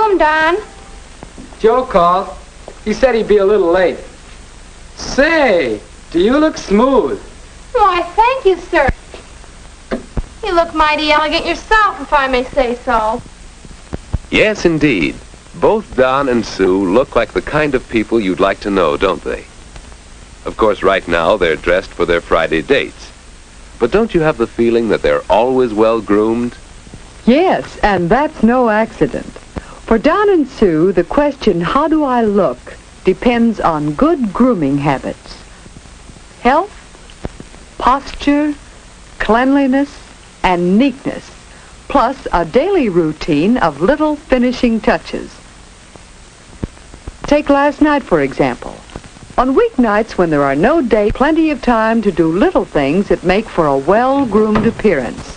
home, Don. Joe called. He said he'd be a little late. Say, do you look smooth? Why, thank you, sir. You look mighty elegant yourself, if I may say so. Yes, indeed. Both Don and Sue look like the kind of people you'd like to know, don't they? Of course, right now, they're dressed for their Friday dates. But don't you have the feeling that they're always well-groomed? Yes, and that's no accident. For Don and Sue, the question, how do I look, depends on good grooming habits. Health, posture, cleanliness, and neatness, plus a daily routine of little finishing touches. Take last night, for example. On weeknights when there are no dates, plenty of time to do little things that make for a well-groomed appearance.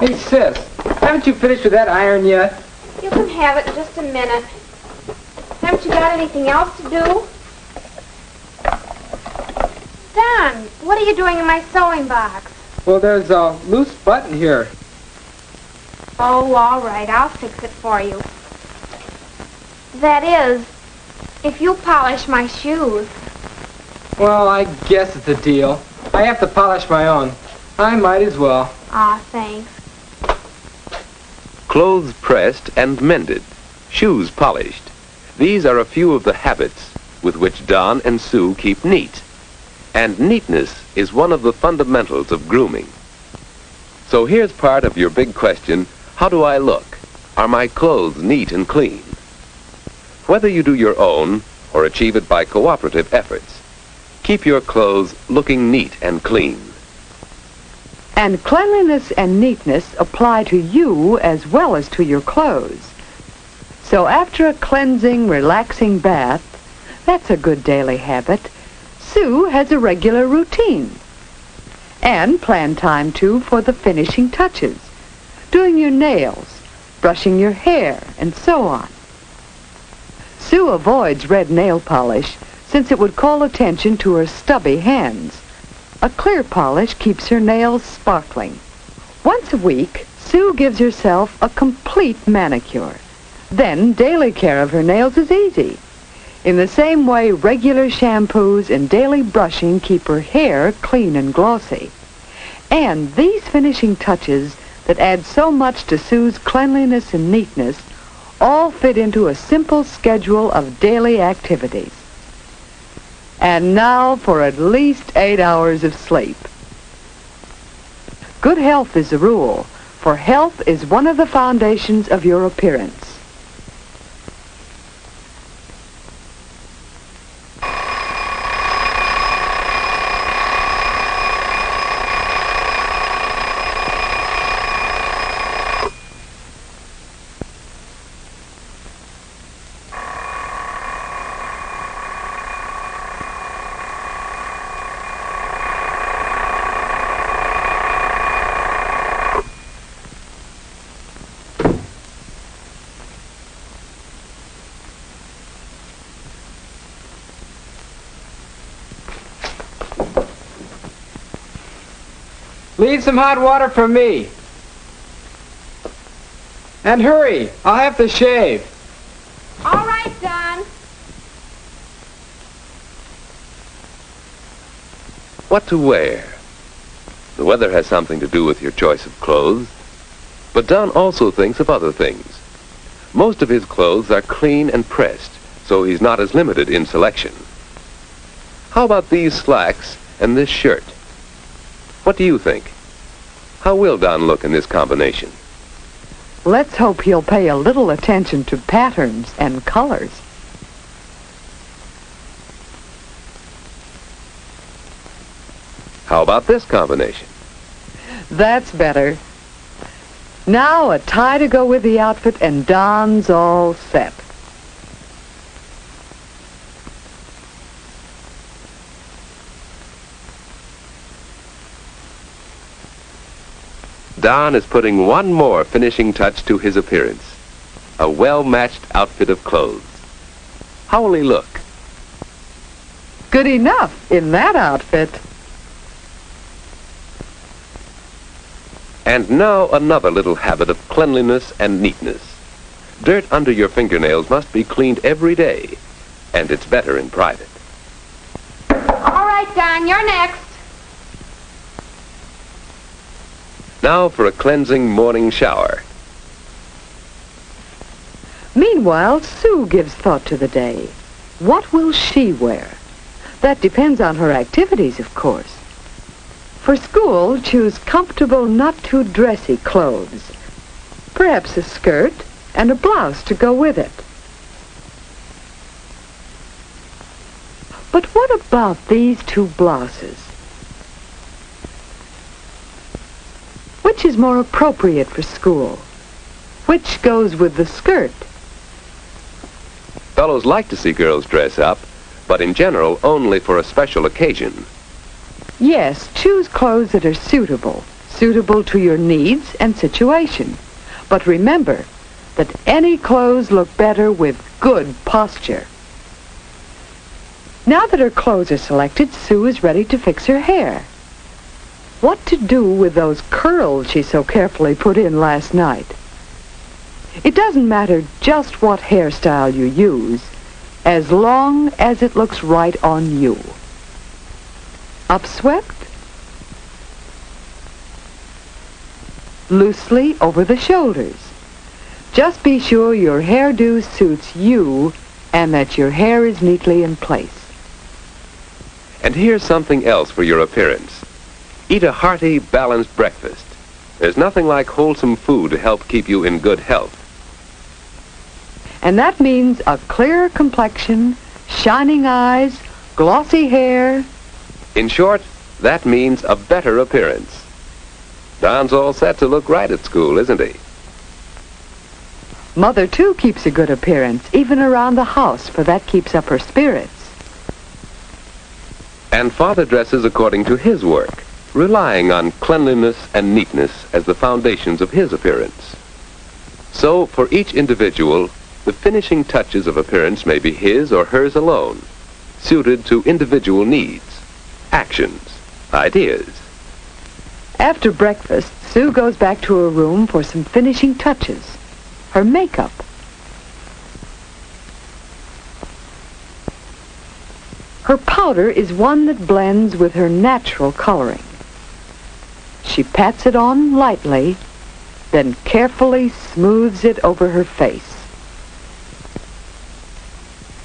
Hey, sis, haven't you finished with that iron yet? You can have it in just a minute. Haven't you got anything else to do? Don, what are you doing in my sewing box? Well, there's a loose button here. Oh, all right, I'll fix it for you. That is, if you polish my shoes. Well, I guess it's a deal. I have to polish my own. I might as well. Aw, thanks. Clothes pressed and mended, shoes polished. These are a few of the habits with which Don and Sue keep neat. And neatness is one of the fundamentals of grooming. So here's part of your big question, how do I look? Are my clothes neat and clean? Whether you do your own or achieve it by cooperative efforts, keep your clothes looking neat and clean. And cleanliness and neatness apply to you as well as to your clothes. So after a cleansing, relaxing bath, that's a good daily habit, Sue has a regular routine. And plan time, too, for the finishing touches, doing your nails, brushing your hair, and so on. Sue avoids red nail polish since it would call attention to her stubby hands. A clear polish keeps her nails sparkling. Once a week, Sue gives herself a complete manicure. Then daily care of her nails is easy. In the same way, regular shampoos and daily brushing keep her hair clean and glossy. And these finishing touches that add so much to Sue's cleanliness and neatness all fit into a simple schedule of daily activities. And now for at least 8 hours of sleep. Good health is the rule, for health is one of the foundations of your appearance. Leave some hot water for me. And hurry, I'll have to shave. All right, Don. What to wear? The weather has something to do with your choice of clothes. But Don also thinks of other things. Most of his clothes are clean and pressed, so he's not as limited in selection. How about these slacks and this shirt? What do you think? How will Don look in this combination? Let's hope he'll pay a little attention to patterns and colors. How about this combination? That's better. Now a tie to go with the outfit and Don's all set. Don is putting one more finishing touch to his appearance. A well-matched outfit of clothes. How will he look? Good enough in that outfit. And now another little habit of cleanliness and neatness. Dirt under your fingernails must be cleaned every day, and it's better in private. All right, Don, you're next. Now for a cleansing morning shower. Meanwhile, Sue gives thought to the day. What will she wear? That depends on her activities, of course. For school, choose comfortable, not too dressy clothes. Perhaps a skirt and a blouse to go with it. But what about these two blouses? Which is more appropriate for school? Which goes with the skirt? Fellows like to see girls dress up, but in general only for a special occasion. Yes, choose clothes that are suitable to your needs and situation. But remember that any clothes look better with good posture. Now that her clothes are selected, Sue is ready to fix her hair. What to do with those curls she so carefully put in last night? It doesn't matter just what hairstyle you use, as long as it looks right on you. Upswept? Loosely over the shoulders. Just be sure your hairdo suits you and that your hair is neatly in place. And here's something else for your appearance. Eat a hearty, balanced breakfast. There's nothing like wholesome food to help keep you in good health. And that means a clearer complexion, shining eyes, glossy hair. In short, that means a better appearance. Don's all set to look right at school, isn't he? Mother, too, keeps a good appearance, even around the house, for that keeps up her spirits. And Father dresses according to his work, relying on cleanliness and neatness as the foundations of his appearance. So, for each individual, the finishing touches of appearance may be his or hers alone, suited to individual needs, actions, ideas. After breakfast, Sue goes back to her room for some finishing touches. Her makeup. Her powder is one that blends with her natural coloring. She pats it on lightly, then carefully smooths it over her face.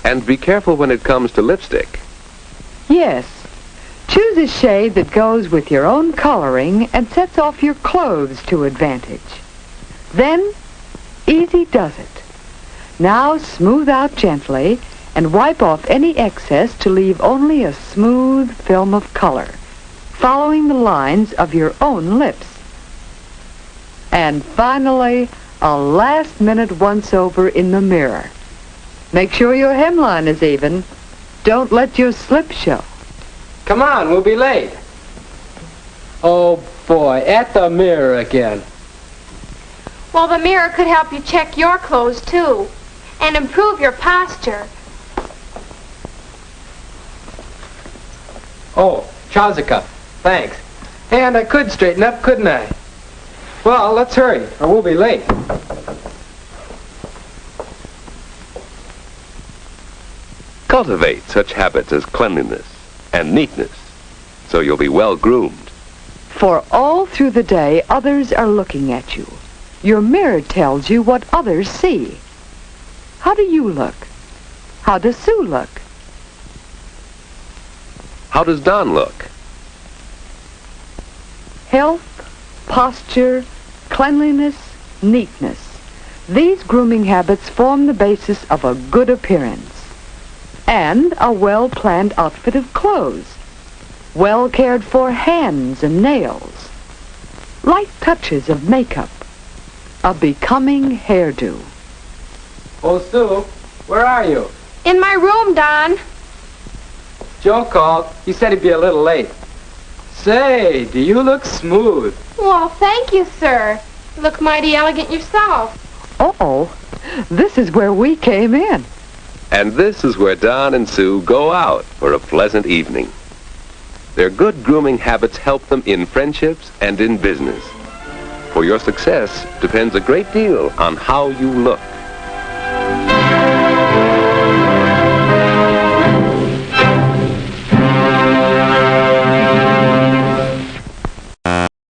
And be careful when it comes to lipstick. Yes. Choose a shade that goes with your own coloring and sets off your clothes to advantage. Then, easy does it. Now smooth out gently and wipe off any excess to leave only a smooth film of color, following the lines of your own lips. And finally, a last-minute once-over in the mirror. Make sure your hemline is even. Don't let your slip show. Come on, we'll be late. Oh, boy, at the mirror again. Well, the mirror could help you check your clothes, too, and improve your posture. Oh, trouser cuff. Thanks. And I could straighten up, couldn't I? Well, let's hurry, or we'll be late. Cultivate such habits as cleanliness and neatness, so you'll be well-groomed. For all through the day, others are looking at you. Your mirror tells you what others see. How do you look? How does Sue look? How does Don look? Health, posture, cleanliness, neatness. These grooming habits form the basis of a good appearance and a well-planned outfit of clothes, well-cared-for hands and nails, light touches of makeup, a becoming hairdo. Oh, Sue, where are you? In my room, Don. Joe called. He said he'd be a little late. Say, do you look smooth? Well, thank you, sir. You look mighty elegant yourself. Uh-oh, this is where we came in. And this is where Don and Sue go out for a pleasant evening. Their good grooming habits help them in friendships and in business. For your success depends a great deal on how you look.